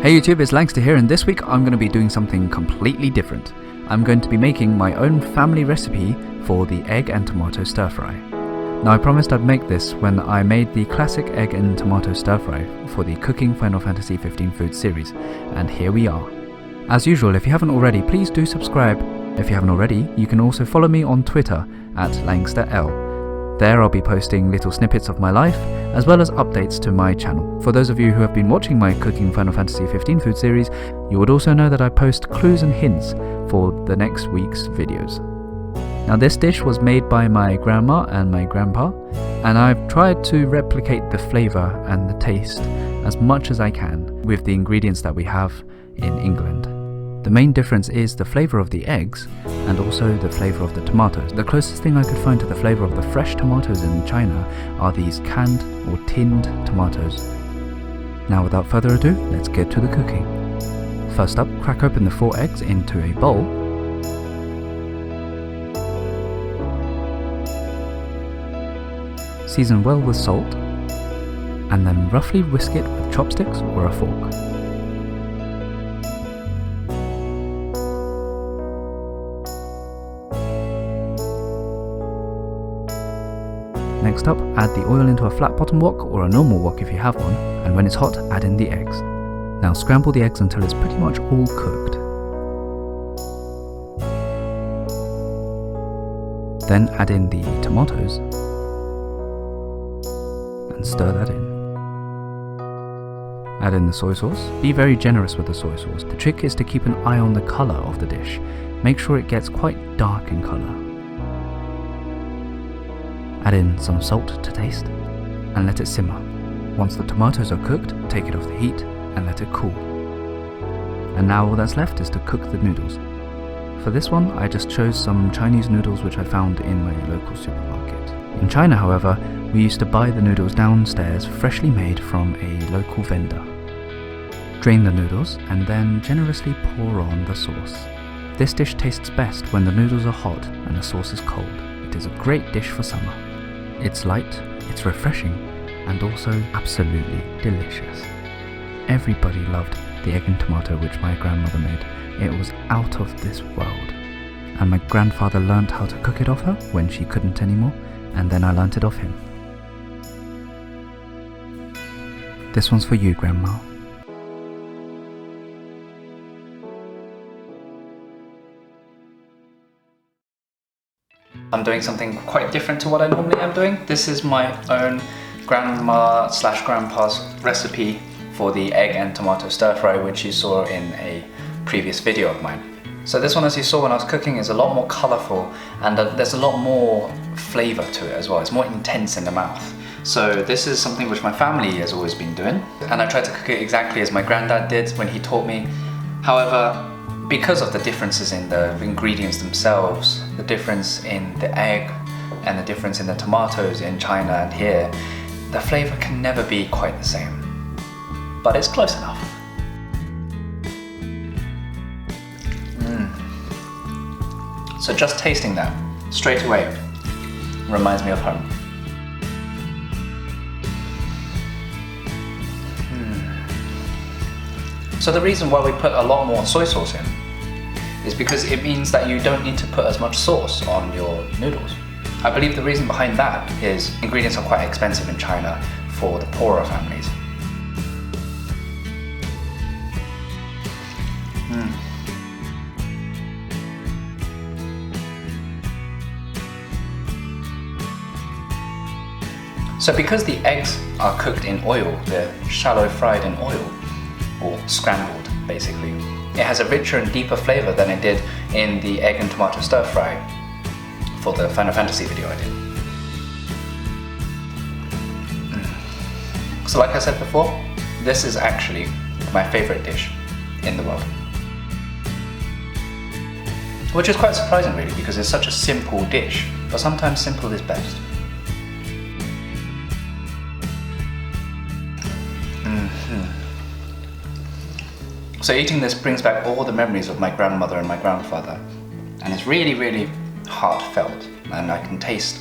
Hey YouTube, it's Langsta here, and this week I'm going to be doing something completely different. I'm going to be making my own family recipe for the egg and tomato stir fry. Now I promised I'd make this when I made the classic egg and tomato stir fry for the Cooking Final Fantasy 15 food series, and here we are. As usual, if you haven't already, please do subscribe. If you haven't already, you can also follow me on Twitter at langsta_l. There I'll be posting little snippets of my life, as well as updates to my channel. For those of you who have been watching my Cooking Final Fantasy 15 food series, you would also know that I post clues and hints for the next week's videos. Now this dish was made by my grandma and my grandpa, and I've tried to replicate the flavour and the taste as much as I can with the ingredients that we have in England. The main difference is the flavour of the eggs and also the flavour of the tomatoes. The closest thing I could find to the flavour of the fresh tomatoes in China are these canned or tinned tomatoes. Now without further ado, let's get to the cooking. First up, crack open the 4 eggs into a bowl. Season well with salt, and then roughly whisk it with chopsticks or a fork. Next up, add the oil into a flat bottom wok or a normal wok if you have one, and when it's hot, add in the eggs. Now scramble the eggs until it's pretty much all cooked. Then add in the tomatoes and stir that in. Add in the soy sauce. Be very generous with the soy sauce. The trick is to keep an eye on the colour of the dish. Make sure it gets quite dark in colour. Add in some salt to taste and let it simmer. Once the tomatoes are cooked, take it off the heat and let it cool. And now all that's left is to cook the noodles. For this one, I just chose some Chinese noodles which I found in my local supermarket. In China, however, we used to buy the noodles downstairs freshly made from a local vendor. Drain the noodles and then generously pour on the sauce. This dish tastes best when the noodles are hot and the sauce is cold. It is a great dish for summer. It's light, it's refreshing, and also absolutely delicious. Everybody loved the egg and tomato which my grandmother made. It was out of this world. And my grandfather learnt how to cook it off her when she couldn't anymore, and then I learnt it off him. This one's for you, Grandma. I'm doing something quite different to what I normally am doing. This is my own grandma/grandpa's recipe for the egg and tomato stir fry, which you saw in a previous video of mine. So this one, as you saw when I was cooking, is a lot more colourful, and there's a lot more flavour to it as well. It's more intense in the mouth. So this is something which my family has always been doing, and I tried to cook it exactly as my granddad did when he taught me. However, because of the differences in the ingredients themselves, the difference in the egg and the difference in the tomatoes in China and here, the flavour can never be quite the same. But it's close enough. So just tasting that straight away reminds me of home. So the reason why we put a lot more soy sauce in is because it means that you don't need to put as much sauce on your noodles. I believe the reason behind that is ingredients are quite expensive in China for the poorer families. So because the eggs are cooked in oil, they're shallow fried in oil, or scrambled basically, it has a richer and deeper flavour than it did in the egg and tomato stir fry for the Final Fantasy video I did. So like I said before, this is actually my favourite dish in the world. Which is quite surprising really, because it's such a simple dish, but sometimes simple is best. So eating this brings back all the memories of my grandmother and my grandfather, and it's really, really heartfelt, and I can taste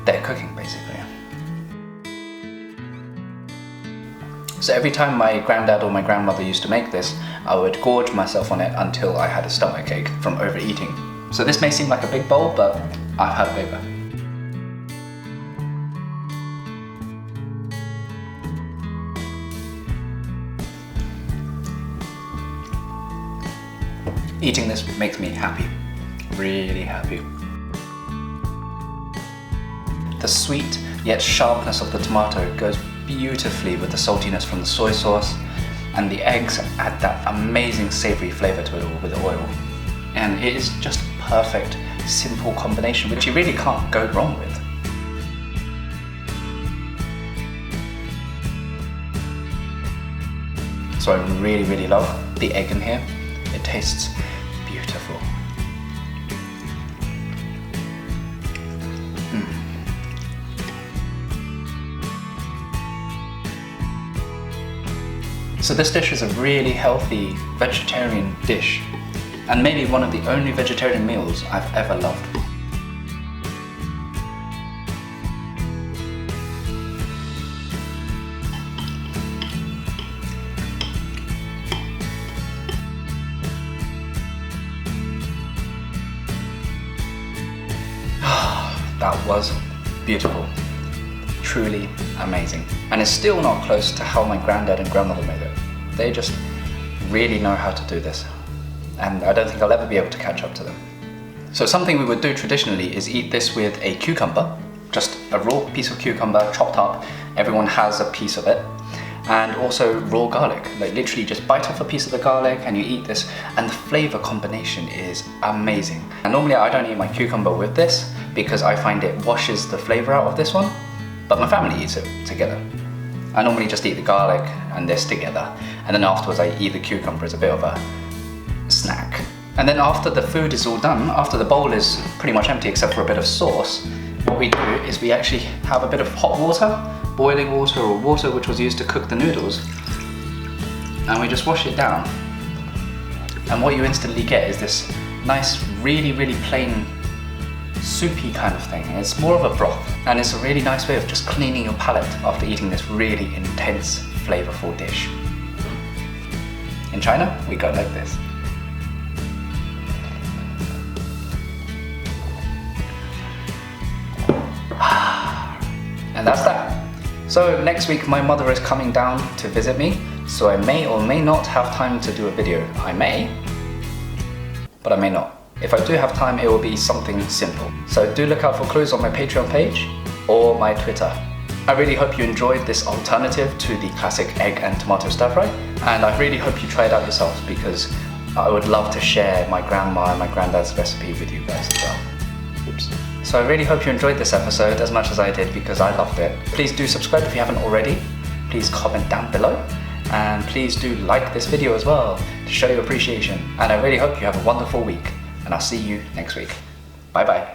their cooking basically. So every time my granddad or my grandmother used to make this, I would gorge myself on it until I had a stomachache from overeating. So this may seem like a big bowl, but I've had bigger. Eating this makes me happy, really happy. The sweet yet sharpness of the tomato goes beautifully with the saltiness from the soy sauce, and the eggs add that amazing savory flavor to it all with the oil. And it is just a perfect, simple combination which you really can't go wrong with. So I really love the egg in here. It tastes beautiful. So this dish is a really healthy vegetarian dish, and maybe one of the only vegetarian meals I've ever loved. That was beautiful. Truly amazing. And it's still not close to how my granddad and grandmother made it. They just really know how to do this. And I don't think I'll ever be able to catch up to them. So something we would do traditionally is eat this with a cucumber, just a raw piece of cucumber chopped up. Everyone has a piece of it. And also raw garlic, like literally just bite off a piece of the garlic and you eat this, and the flavor combination is amazing. And normally I don't eat my cucumber with this because I find it washes the flavor out of this one, but my family eats it together. I normally just eat the garlic and this together, and then afterwards I eat the cucumber as a bit of a snack. And then after the food is all done, after the bowl is pretty much empty except for a bit of sauce, what we do is we actually have a bit of hot water, boiling water or water which was used to cook the noodles, and we just wash it down. And what you instantly get is this nice, really plain, soupy kind of thing. It's more of a broth, and it's a really nice way of just cleaning your palate after eating this really intense, flavorful dish. In China, we go like this. And that's that. So next week my mother is coming down to visit me, so I may or may not have time to do a video. I may, but I may not. If I do have time, it will be something simple. So do look out for clues on my Patreon page or my Twitter. I really hope you enjoyed this alternative to the classic egg and tomato stir fry, and I really hope you try it out yourselves because I would love to share my grandma and my granddad's recipe with you guys as well. Oops. So I really hope you enjoyed this episode as much as I did because I loved it. Please do subscribe if you haven't already. Please comment down below. And please do like this video as well to show your appreciation. And I really hope you have a wonderful week. And I'll see you next week. Bye bye.